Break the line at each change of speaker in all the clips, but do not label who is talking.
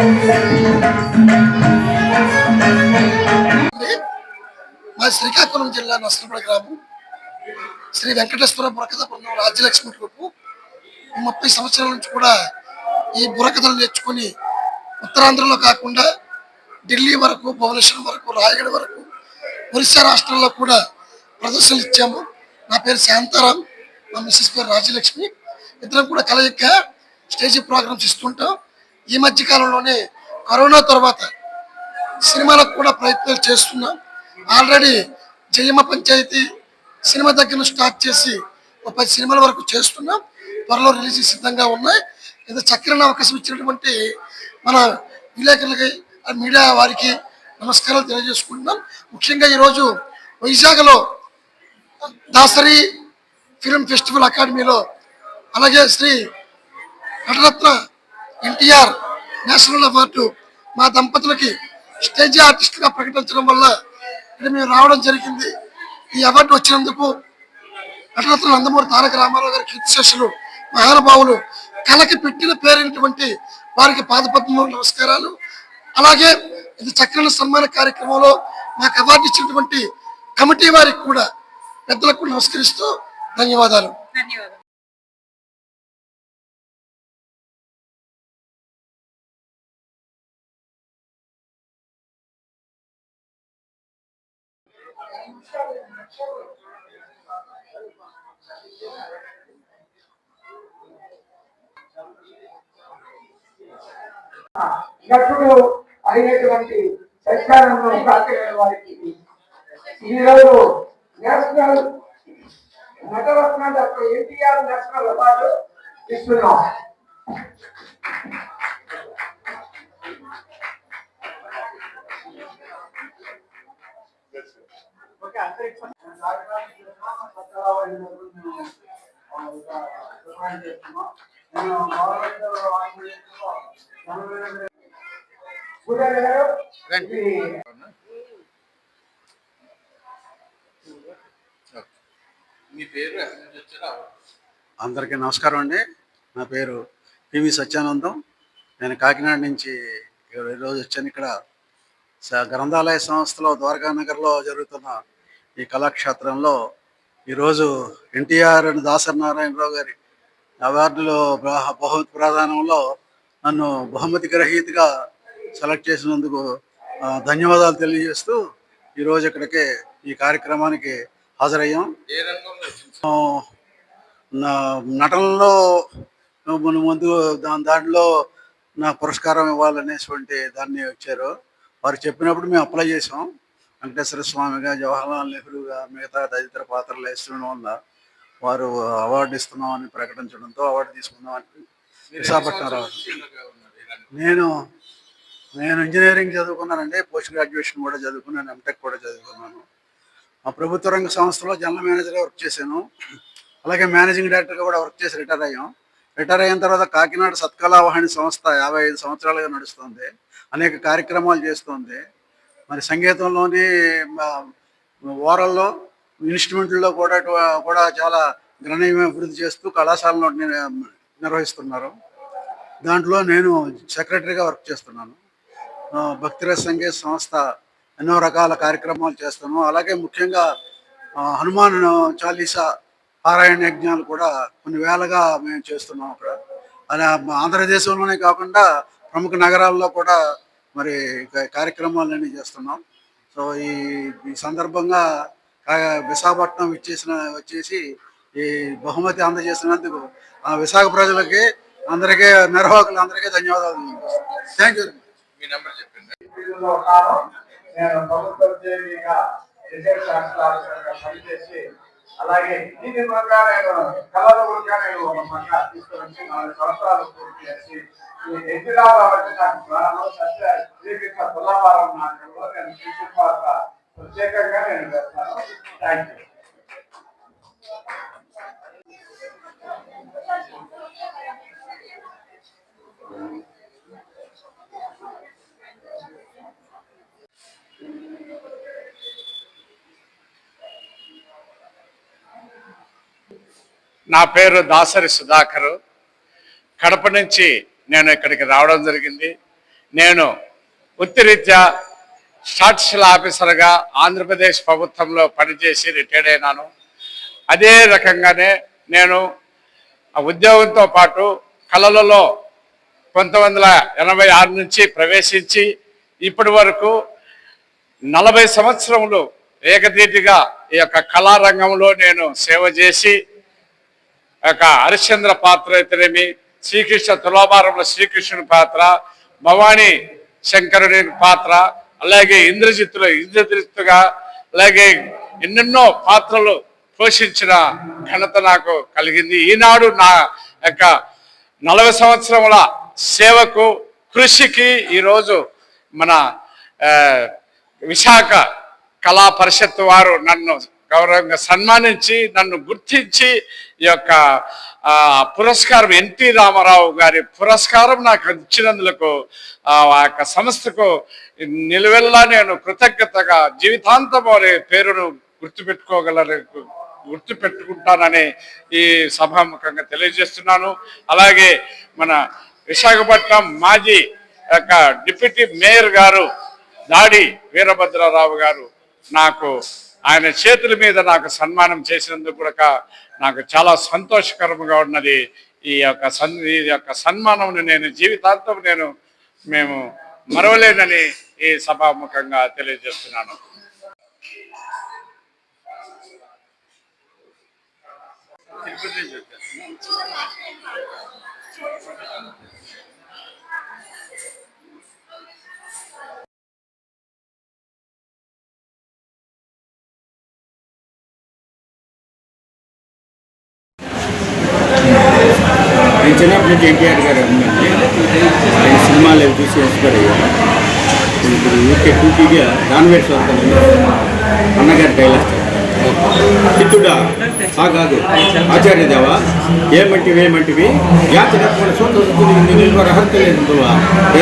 మా శ్రీకాకుళం జిల్లా నర్సనపల్లి గ్రామం శ్రీ వెంకటేశ్వర బుర్రకథ బృందం రాజ్యలక్ష్మి గ్రూపు 30 సంవత్సరాల నుంచి కూడా ఈ బుర్రకథలు నేర్చుకుని ఉత్తరాంధ్రలో కాకుండా ఢిల్లీ వరకు, భువనేశ్వరం వరకు, రాయగఢ వరకు, ఒరిస్సా రాష్ట్రాల్లో కూడా ప్రదర్శనలు ఇచ్చాము. నా పేరు శాంతారాం, మా మిస్సెస్ పేరు రాజ్యలక్ష్మి. ఇద్దరం కూడా కలయిక స్టేజ్ ప్రోగ్రామ్స్ ఇస్తుంటాం. ఈ మధ్య కాలంలోనే కరోనా తర్వాత సినిమాలకు కూడా ప్రయత్నాలు చేస్తున్నాం. ఆల్రెడీ జయమ్మ పంచాయతీ సినిమా దగ్గర స్టార్ట్ చేసి 10 సినిమాల వరకు చేస్తున్నాం. త్వరలో రిలీజ్ సిద్ధంగా ఉన్నాయి. ఏదో చక్కని అవకాశం ఇచ్చినటువంటి మన విలేకరులకి, మీడియా వారికి నమస్కారాలు తెలియజేసుకుంటున్నాం. ముఖ్యంగా ఈరోజు వైజాగ్లో దాసరి ఫిల్మ్ ఫెస్టివల్ అకాడమీలో, అలాగే శ్రీ నటరత్న ఎన్టీఆర్ నేషనల్ అవార్డు మా దంపతులకి స్టేజ్ ఆర్టిస్ట్గా ప్రకటించడం వల్ల ఇక్కడ మేము రావడం జరిగింది. ఈ అవార్డు వచ్చినందుకు నటరత్న నందమూరి తారక రామారావు గారి కీర్తిశేషులు, మహానుభావులు, కళకి పెట్టిన పేరైనటువంటి వారికి పాదపద్మములు నమస్కారాలు. అలాగే ఇది చక్కని సన్మాన కార్యక్రమంలో మాకు అవార్డు ఇచ్చినటువంటి కమిటీ వారికి కూడా పెద్దలకు నమస్కరిస్తూ ధన్యవాదాలు.
నటుడు అయినటువంటి సత్యానందం కార్తీకేయ వారికి ఈరోజు national Natarathna doctor NTR national award ఇస్తున్నాం.
అందరికీ నమస్కారం అండి. నా పేరు పివి సత్యానందం. నేను కాకినాడ నుంచి ఈరోజు వచ్చాను. ఇక్కడ గ్రంథాలయ సంస్థలో ద్వారకానగర్లో జరుగుతున్న ఈ కళాక్షేత్రంలో ఈరోజు ఎన్టీఆర్ దాసరి నారాయణరావు గారి అవార్డులో బహుమతి ప్రదానంలో నన్ను బహుమతి గ్రహీతగా సెలెక్ట్ చేసినందుకు ధన్యవాదాలు తెలియజేస్తూ ఈరోజు ఇక్కడికి ఈ కార్యక్రమానికి హాజరయ్యాం. నటనలో ముందు దాంట్లో నా పురస్కారం ఇవ్వాలనేటువంటి దాన్ని వచ్చారు. వారు చెప్పినప్పుడు మేము అప్లై చేసాం. వెంకటేశ్వర స్వామిగా, జవహర్లాల్ నెహ్రూగా, మిగతా తదితర పాత్రలు వేస్తుండడం వల్ల వారు అవార్డు ఇస్తున్నామని ప్రకటించడంతో అవార్డు తీసుకుందామని విశాఖపట్నం రావడం. నేను ఇంజనీరింగ్ చదువుకున్నానండి. పోస్ట్ గ్రాడ్యుయేషన్ కూడా చదువుకున్నాను. ఎంటెక్ కూడా చదువుకున్నాను. ఆ ప్రభుత్వ రంగ సంస్థలో జనరల్ మేనేజర్గా వర్క్ చేశాను. అలాగే మేనేజింగ్ డైరెక్టర్గా కూడా వర్క్ చేసి రిటైర్ అయ్యాం. రిటైర్ అయిన తర్వాత కాకినాడ సత్కళావాహిని సంస్థ 55 సంవత్సరాలుగా నడుస్తుంది. అనేక కార్యక్రమాలు చేస్తుంది. మరి సంగీతంలోని ఓరల్లో, ఇన్స్ట్రుమెంట్లో కూడా చాలా గణనీయమైన అభివృద్ధి చేస్తూ కళాశాలను నిర్వహిస్తున్నారు. దాంట్లో నేను సెక్రటరీగా వర్క్ చేస్తున్నాను. భక్తిరస సంగీత సంస్థ ఎన్నో రకాల కార్యక్రమాలు చేస్తాను. అలాగే ముఖ్యంగా హనుమాన్ చాలీసా పారాయణ యజ్ఞాలు కూడా కొన్ని వేలగా మేము చేస్తున్నాం అక్కడ. అలా ఆంధ్రదేశంలోనే కాకుండా ప్రముఖ నగరాల్లో కూడా మరి కార్యక్రమాలన్నీ చేస్తున్నాం. సో ఈ సందర్భంగా విశాఖపట్నం వచ్చేసి ఈ బహుమతి అందజేసినందుకు విశాఖ ప్రజలకి, అందరికీ, నిర్వాహకులందరికీ ధన్యవాదాలు. Thank you. మీ నెంబర్ చెప్పండి.
నేను ప్రభుత్వ ఉద్యోగిగా రిజర్వ్ పనిచేసి, అలాగే దీని పరంగా నేను కళల గురించి నేను పక్క తీసుకొని 4 సంవత్సరాలు పూర్తి చేసి ఎన్టీఆర్ కాబట్టి నాకు ప్రాణం శ్రీకృష్ణ తులాభారం నాటకంలో నేను ప్రత్యేకంగా నేను వేస్తాను. Thank you.
నా పేరు దాసరి సుధాకర్. కడప నుంచి నేను ఇక్కడికి రావడం జరిగింది. నేను వృత్తిరీత్యా స్టాటిస్టికల్ ఆఫీసర్గా ఆంధ్రప్రదేశ్ ప్రభుత్వంలో పనిచేసి రిటైర్డ్ అయినాను. అదే రకంగానే నేను ఆ ఉద్యోగంతో పాటు కళలలో 1986 నుంచి ప్రవేశించి ఇప్పటి వరకు 40 సంవత్సరములు ఏకధీటిగా ఈ యొక్క కళారంగంలో నేను సేవ చేసి హరిశ్చంద్ర పాత్ర అయితేనేమి, శ్రీకృష్ణ తులాభారంలో శ్రీకృష్ణుని పాత్ర, భవానీ శంకరుని పాత్ర, అలాగే ఇంద్రజిత్తుగా అలాగే ఎన్నెన్నో పాత్రలు పోషించిన ఘనత నాకు కలిగింది. ఈనాడు నా యొక్క 40 సంవత్సరముల సేవకు కృషికి ఈరోజు మన విశాఖ కళా పరిషత్ వారు నన్ను గౌరవంగా సన్మానించి నన్ను గుర్తించి ఈ యొక్క పురస్కారం ఎన్టీ రామారావు గారి పురస్కారం నాకు ఇచ్చినందుకు ఆ యొక్క సంస్థకు నిలువెల్లా నేను కృతజ్ఞతగా జీవితాంతం వారి పేరును గుర్తుపెట్టుకుంటానని ఈ సభాముఖంగా తెలియజేస్తున్నాను. అలాగే మన విశాఖపట్నం మాజీ యొక్క డిప్యూటీ మేయర్ గారు దాడి వీరభద్రరావు గారు నాకు ఆయన చేతుల మీద నాకు సన్మానం చేసినందుకు కూడా నాకు చాలా సంతోషకరంగా ఉన్నది. ఈ యొక్క సన్మానం నేను జీవితాంతం మేము మరవలేనని ఈ సభాముఖంగా తెలియజేస్తున్నాను.
నేను చిన్నప్పటి నుంచి ఎన్టీఆర్ గారు అమ్మండి ఆయన సినిమాలు అవి చూసి ఇన్స్పైర్ అయ్యాను. ఇప్పుడు ఊరికే టూటీగా నాన్వేట్స్ వస్తాను అన్నగారి డైలాగ్స్ చిత్తుడా కాదు ఆచార్యదేవా ఏమంటివి యాత్రత్మన సూత్రహర్తలేదు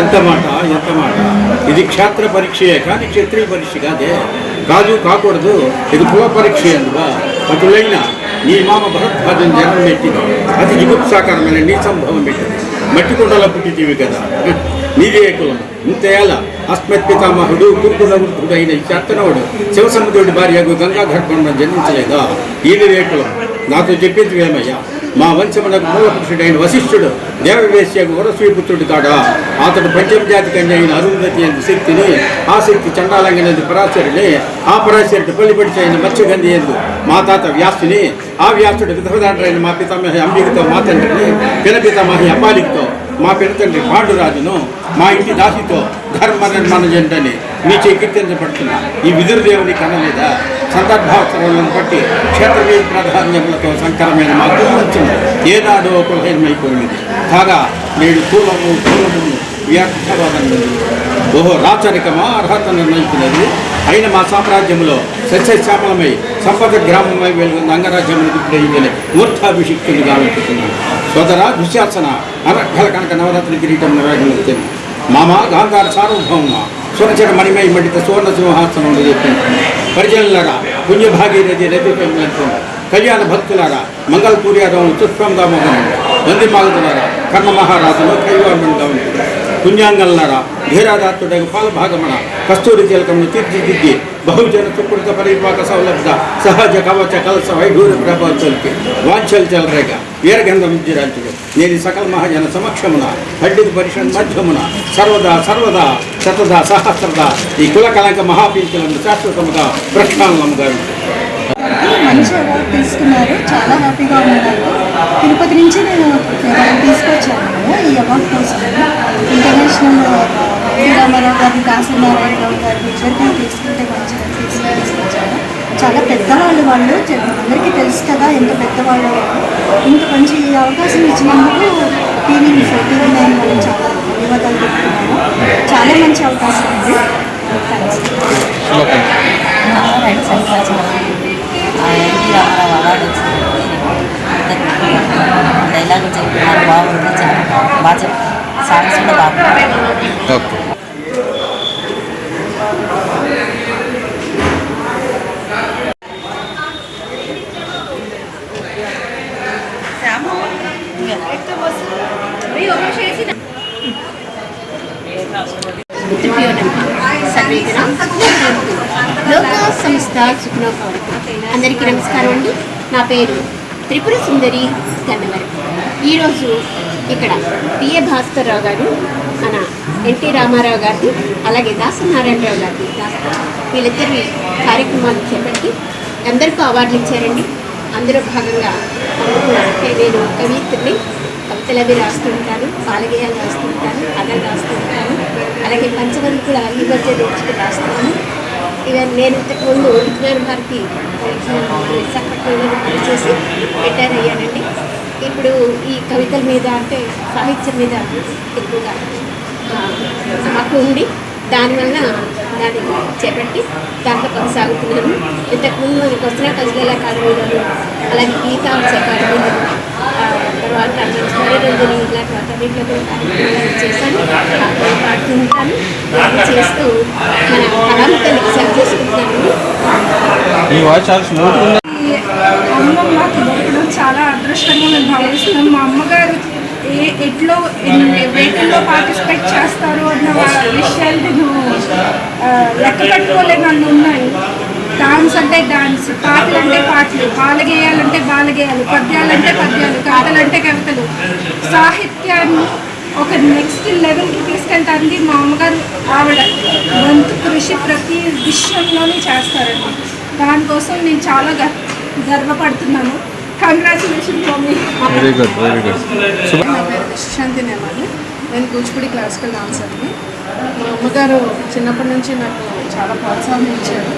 ఎంత మాట ఇది క్షేత్ర పరీక్షయే కానీ క్షత్రియ పరీక్ష కాకూడదు ఇది కుల పరీక్ష అందువా అటులైన నీ మామ భరద్వాజం జన్మ పెట్టింది అతి జిగుప్సాకరమైన నీ సంభవం పెట్టింది మట్టి కుండల పుట్టితీవి కదా నీదే కులం ఇంతేలా అస్మత్ పితామహుడు కుర్కుల వృద్ధుడైన శాంతనవుడు శివసముద్రుడి భార్యకు గంగాధర్పణ జన్మించలేదా ఈయనదే కులం నాతో చెప్పింది ఏమయ్యా మా వంశమునకు మూల పురుషుడైన వశిష్ఠుడు దేవవేశ్యకు వరశ్రీపుత్రుడు కాడా అతడు పంచమజాతి కన్య అయిన అరుంధతి అనే శక్తిని ఆ శక్తి చండాలంగినది పరాశరుని ఆ పరాశరుడు పల్లిపడిచి అయిన మత్స్యగంధి ఎందు మా తాత వ్యాసుని ఆ వ్యాసుడు విధవదాండ్రైన మా పితామహి అంబికతో మా తండ్రిని పినపితామహి అంబాలికతో మా పినతండ్రి పాండురాజును మా ఇంటి దాసితో ధర్మ నిర్మాణ జంటని మీ కీర్తించబడుతున్నా ఈ విదురుదేవుని కనలేదా సందర్భావసరాలను బట్టి క్షేత్రవే ప్రాధాన్యములతో సంకరమైన మాకు వచ్చింది ఏనాడో కులహీనమైపోయింది కాగా నేడు కులము వ్యర్థవాదం ఓహో రాచరికమా అర్హత నిర్ణయించినది అయిన మా సామ్రాజ్యంలో సస్యశ్యామలమై సంపద గ్రామమై వెలుగున్న అంగరాజ్యములు దిప్పుడైందని మూర్ధాభిషిక్తులు గావించుతున్నాను సోదరా దుశ్శాసన అనర్ఘల కనుక నవరత్న కిరీటం నిర్వహించింది మామ గాంధార సార్వభౌమ సురచర మణిమై మండిత సువర్ణ సింహాసనం చెప్పింది పరిజనులరా పుణ్యభాగీరథి రతిపై కళ్యాణ భక్తులారా మంగళపూర్యాదం చుష్పంగా మొదలండి వంది మాగుతున్నారా కర్ణ మహారాజును కైవారంగా ఉంటుంది పుణ్యాంగల్లారా ధీరాదాత్తుడకు పాలభాగమన కస్తూరి తిలకమును తీర్చిదిద్ది బహుజన సుకృత పరిపాక సౌలభ్య సహజ కవచ కలస వైఢూరి ప్రభావితులకి వాంఛలు చెలరేగ వీరగంధ విద్యురాజుడు నేను సకల మహాజన సమక్షమున పండిత పరిషత్ మధ్యమున సర్వదా శతదా సహస్రదా ఈ కుల కలంక మహాపీఠులను శాశ్వతముగా ప్రక్షాళనముగా
మంచి అవార్డు తీసుకున్నారు. చాలా హ్యాపీగా ఉన్నారు. తిరుపతి నుంచి నేను తీసుకొచ్చాను ఈ అవార్డు కోసం. ఇంటర్నేషనల్ రామారావు గారిని కాశీనారాయణరావు గారిని ఇద్దరిని తీసుకుంటే మంచిగా తీసుకొచ్చాను. చాలా పెద్దవాళ్ళు వాళ్ళు అందరికీ తెలుసు కదా ఎంత పెద్దవాళ్ళు. ఇంత మంచి అవకాశం ఇచ్చినందుకు టీవీ9 వాళ్ళు చాలా ధన్యవాదాలు చెప్తున్నాను. చాలా మంచి అవకాశం ఉంది.
ఎన్టీ రామారావు అవార్డు వచ్చింది. డైలాగులు చెప్తున్నారు బాగుంది. చాలా బాగా చెప్తారు. సాంగ్స్ కూడా బాగుంది.
శ్యామ సంస్థ సుఖనో భవంతు. అందరికీ నమస్కారం అండి. నా పేరు త్రిపుర సుందరి గన్నవరం. ఈరోజు ఇక్కడ పిఏ భాస్కర్రావు గారు, మన ఎన్టీ రామారావు గారిది, అలాగే దాసనారాయణరావు గారిది, వీళ్ళిద్దరి కార్యక్రమాలు చేపట్టి అందరికీ అవార్డులు ఇచ్చారండి. అందులో భాగంగా నేను కవిత్రిని, కవితలు అవి రాస్తూ ఉంటాను, బాలగేయాలు రాస్తూ ఉంటాను, కథలు రాస్తూ ఉంటాను, అలాగే పంచమని కూడా ఈ మధ్య నేర్చుకుని రాస్తున్నాను. ఇవన్నీ నేను ఇంతకుముందు విజ్ఞాన భారతి విశాఖపట్నంలో పనిచేసి రిటైర్ అయ్యానండి. ఇప్పుడు ఈ కవితల మీద అంటే సాహిత్యం మీద ఎక్కువగా మాకు ఉంది. దానివల్ల దాన్ని చేపట్టి దాంట్లో కొనసాగుతున్నాను. ఇంతకుముందు మనకు వస్తున్న కజిల అకాడమీలను, అలాగే గీతాంశ అకాడమీలను, తర్వాత మన స్వరరంజని ఇలాంటి వాటన్నింటిలో కూడా కార్యక్రమాలు చేశాను. పాడుతూ ఉంటాను. చేస్తూ మన కళామతల్లికి సేవ చేసుకుంటున్నాను.
అమ్మ మాకు దొరకడం చాలా అదృష్టంగా నేను భావిస్తున్నాను. మా అమ్మగారు ఎట్లో వేటల్లో పార్టిసిపేట్ చేస్తారు అన్న విషయాలు నేను లెక్క పెట్టుకోలేనన్ను ఉన్నాయి. డాన్స్ అంటే డాన్స్, పాటలు అంటే పాటలు, బాలగేయాలంటే బాలగేయాలు, పద్యాలంటే పద్యాలు, కవితలంటే కవితలు, సాహిత్యాన్ని ఒక నెక్స్ట్ లెవెల్కి తీసుకెళ్తానికి మా అమ్మగారు ఆవిడ వంతు కృషి ప్రతి విషయంలోనే చేస్తారండి. దానికోసం నేను చాలా గర్వపడుతున్నాను. Congratulation mummy.
Very good, very good.
నా పేరు విశ్వశాంతి నేమాలి. నేను కూచిపూడి క్లాసికల్ డాన్సర్ని. మా అమ్మగారు చిన్నప్పటి నుంచి నాకు చాలా ప్రోత్సాహం ఇచ్చారు.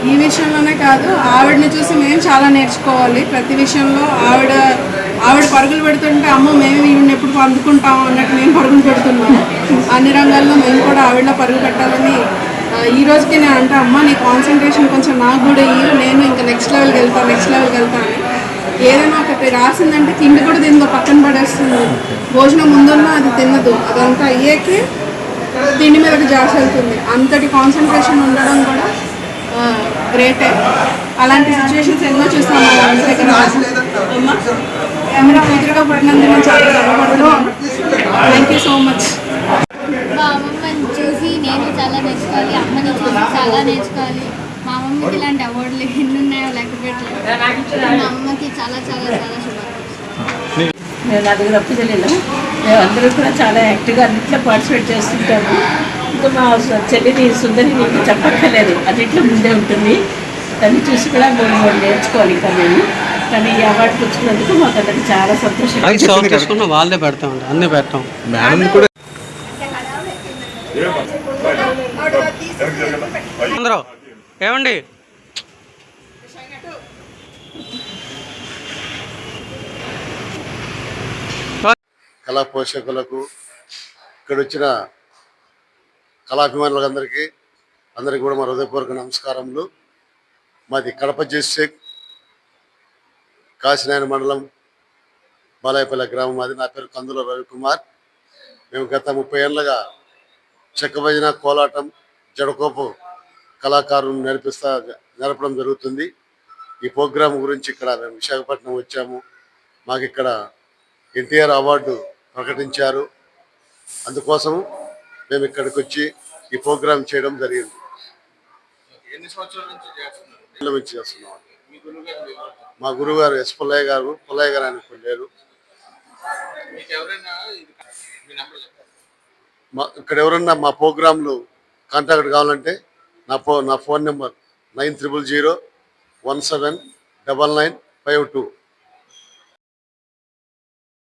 ఈ విషయంలోనే కాదు, ఆవిడని చూసి మేము చాలా నేర్చుకోవాలి. ప్రతి విషయంలో ఆవిడ పరుగులు పెడుతుంటే అమ్మ మేము వీడిని ఎప్పుడు అందుకుంటాము అన్నట్టు మేము పరుగులు పెడుతున్నాము. అన్ని రంగాల్లో మేము కూడా ఆవిడలో పరుగు పెట్టాలని ఈ రోజుకి నేను అంటే అమ్మ నీ కాన్సన్ట్రేషన్ కొంచెం నాకు కూడా నేను ఇంకా నెక్స్ట్ లెవెల్కి వెళ్తాను. ఏదైనా ఒకటి రాసిందంటే తిండి కూడా తిందో పక్కన పడేస్తుంది. భోజనం ముందున్నా అది తినదు. అదంతా అయ్యాకే తిండి మీదకి జాస్ వెళ్తుంది. అంతటి కాన్సన్ట్రేషన్ ఉండడం కూడా గ్రేటే. అలాంటి సిచ్యువేషన్స్ ఎన్నో చూస్తాం మా వాళ్ళ దగ్గర. కెమెరా కూతురుగా పడినందుకు నేను చాలా గర్వపడుతున్నాను. Thank you so much.
మా అమ్మమ్మని చూసి నేను చాలా నేర్చుకోవాలి, అమ్మని చూసి చాలా నేర్చుకోవాలి. మా అమ్మమ్మకి ఇలాంటి అవార్డులు ఎన్ని ఉన్నాయో లెక్క పెట్టలేదు. మా అమ్మకి చాలా చాలా చాలా శుభాకాంక్షలు.
మేము నలుగురు అప్పచెల్లెలు, మేము అందరూ కూడా చాలా యాక్టివ్గా అన్నింటిలో పార్టిసిపేట్ చేస్తుంటాము. ఇంకా మా చెల్లిని సుందరి మీకు చెప్పక్కర్లేదు, అన్నింటిలో ముందే ఉంటుంది. దాన్ని చూసి కూడా మేము నేర్చుకోవాలి. ఇంకా మేము కానీ ఈ అవార్డు పుచ్చుకున్నందుకు మాకు అందరికి చాలా సంతోషం.
వాళ్ళే పెడతామండి, అన్నీ పెట్టాం. మేడం కూడా అందరూ ఏమండి
కళా పోషకులకు, ఇక్కడ వచ్చిన కళాభిమానులందరికీ కూడా మా హృదయపూర్వక నమస్కారములు. మాది కడప డిస్ట్రిక్ట్ కాశీనాయన మండలం బాలాయపల్లి గ్రామం. అది నా పేరు కందుల రవికుమార్. మేము గత 30 ఏళ్ళగా చెక్క భజన, కోలాటం, జడకోపు కళాకారులను నడపడం జరుగుతుంది. ఈ ప్రోగ్రాం గురించి ఇక్కడ మేము విశాఖపట్నం వచ్చాము. మాకు ఇక్కడ ఎన్టీఆర్ అవార్డు ప్రకటించారు. అందుకోసం మేము ఇక్కడికి వచ్చి ఈ ప్రోగ్రాం చేయడం జరిగింది.
ఎన్ని సంవత్సరాల నుంచి
చేస్తున్నాం. మా గురువుగారు ఎస్ పుల్లయ్య గారు ఆయన కొల్లేరు. ఇక్కడ ఎవరన్నా మా ప్రోగ్రాంలు కాంటాక్ట్ కావాలంటే నా ఫోన్ నెంబర్ 9000179995